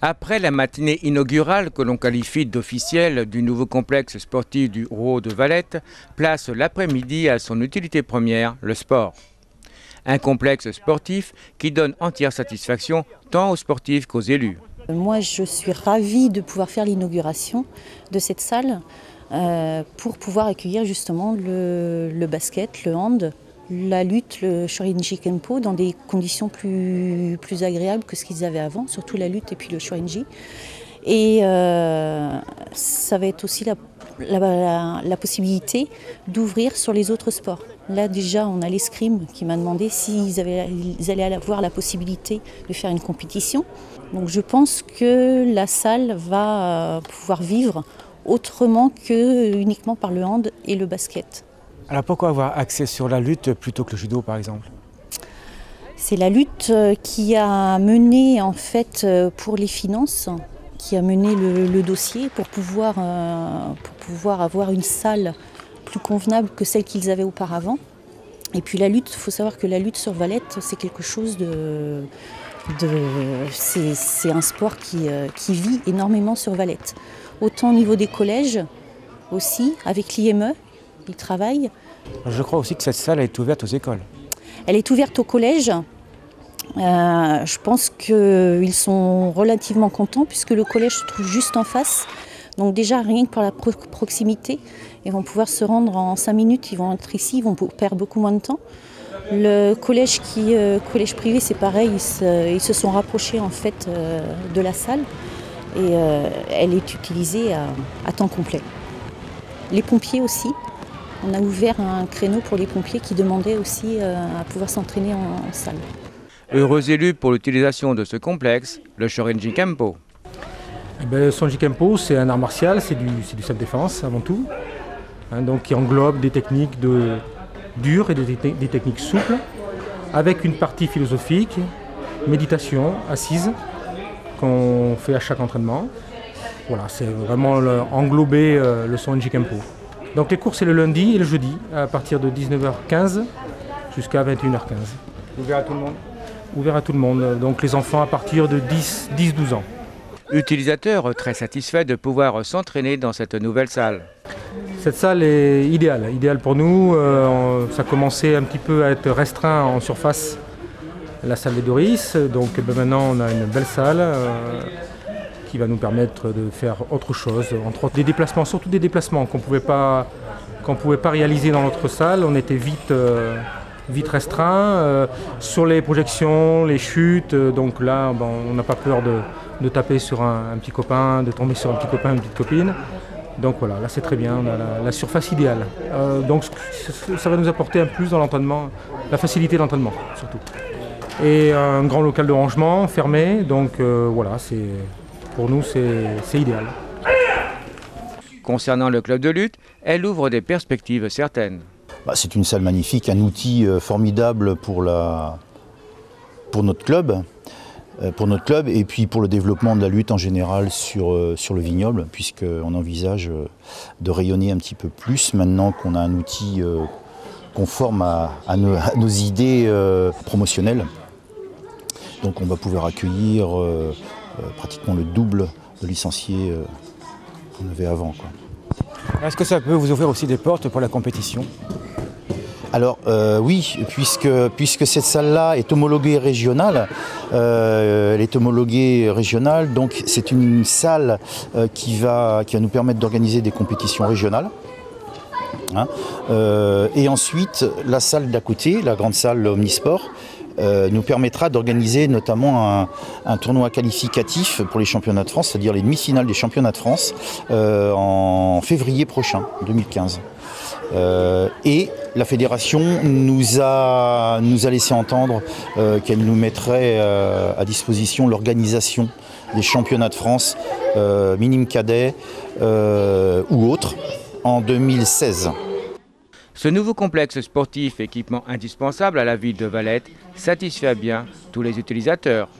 Après la matinée inaugurale que l'on qualifie d'officielle du nouveau complexe sportif du Ro de Valette, place l'après-midi à son utilité première, le sport. Un complexe sportif qui donne entière satisfaction tant aux sportifs qu'aux élus. Moi, je suis ravie de pouvoir faire l'inauguration de cette salle pour pouvoir accueillir justement le basket, le hand, la lutte, le shorinji kenpo dans des conditions plus agréables que ce qu'ils avaient avant, surtout la lutte et puis le shorinji. Et ça va être aussi la possibilité d'ouvrir sur les autres sports. Là déjà on a l'escrime qui m'a demandé s'ils allaient avoir la possibilité de faire une compétition. Donc je pense que la salle va pouvoir vivre autrement que uniquement par le hand et le basket. Alors pourquoi avoir axé sur la lutte plutôt que le judo par exemple? C'est la lutte qui a mené en fait pour les finances, qui a mené le dossier pour pouvoir avoir une salle plus convenable que celle qu'ils avaient auparavant. Et puis la lutte, il faut savoir que la lutte sur Valette, c'est quelque chose c'est un sport qui vit énormément sur Valette. Autant au niveau des collèges aussi, avec l'IME, ils travaillent. Je crois aussi que cette salle est ouverte aux écoles. Elle est ouverte au collège. Je pense qu'ils sont relativement contents puisque le collège se trouve juste en face. Donc déjà, rien que par la proximité, ils vont pouvoir se rendre en 5 minutes, ils vont être ici, ils vont perdre beaucoup moins de temps. Le collège collège privé, c'est pareil, ils se sont rapprochés en fait de la salle et elle est utilisée à temps complet. Les pompiers aussi. On a ouvert un créneau pour les pompiers qui demandaient aussi à pouvoir s'entraîner en salle. Heureux élu pour l'utilisation de ce complexe, le shorinji kenpo. Le shorinji kenpo, c'est un art martial, c'est du self-défense avant tout, donc qui englobe des techniques dures et des techniques souples, avec une partie philosophique, méditation assise, qu'on fait à chaque entraînement. Voilà, c'est vraiment englober le shorinji kenpo. Donc les cours c'est le lundi et le jeudi à partir de 19h15 jusqu'à 21h15. Ouvert à tout le monde? Ouvert à tout le monde, donc les enfants à partir de 10-12 ans. Utilisateurs très satisfaits de pouvoir s'entraîner dans cette nouvelle salle. Cette salle est idéale pour nous. Ça commençait un petit peu à être restreint en surface, la salle des Doris. Donc maintenant on a une belle salle qui va nous permettre de faire autre chose, entre autres des déplacements, surtout des déplacements qu'on pouvait pas réaliser dans notre salle. On était vite restreint sur les projections, les chutes. Donc là, on n'a pas peur de taper sur un petit copain, de tomber sur un petit copain, une petite copine. Donc voilà, là c'est très bien, on a la surface idéale. Donc ça va nous apporter un plus dans l'entraînement, la facilité d'entraînement surtout. Et un grand local de rangement fermé, donc voilà, pour nous c'est idéal. Concernant le club de lutte, elle ouvre des perspectives certaines. C'est une salle magnifique, un outil formidable pour notre club. Et puis pour le développement de la lutte en général sur le vignoble, puisqu'on envisage de rayonner un petit peu plus maintenant qu'on a un outil conforme à nos idées promotionnelles. Donc on va pouvoir accueillir pratiquement le double de licenciés qu'on avait avant, quoi. Est-ce que ça peut vous ouvrir aussi des portes pour la compétition? Alors oui, puisque cette salle-là est homologuée régionale, donc c'est une salle qui va nous permettre d'organiser des compétitions régionales. Et ensuite, la salle d'à côté, la grande salle Omnisport, nous permettra d'organiser notamment un tournoi qualificatif pour les championnats de France, c'est-à-dire les demi-finales des championnats de France en février prochain, 2015. Et la fédération nous a laissé entendre qu'elle nous mettrait à disposition l'organisation des championnats de France, minime cadet ou autres, en 2016. Ce nouveau complexe sportif, équipement indispensable à la ville de Valette, satisfait bien tous les utilisateurs.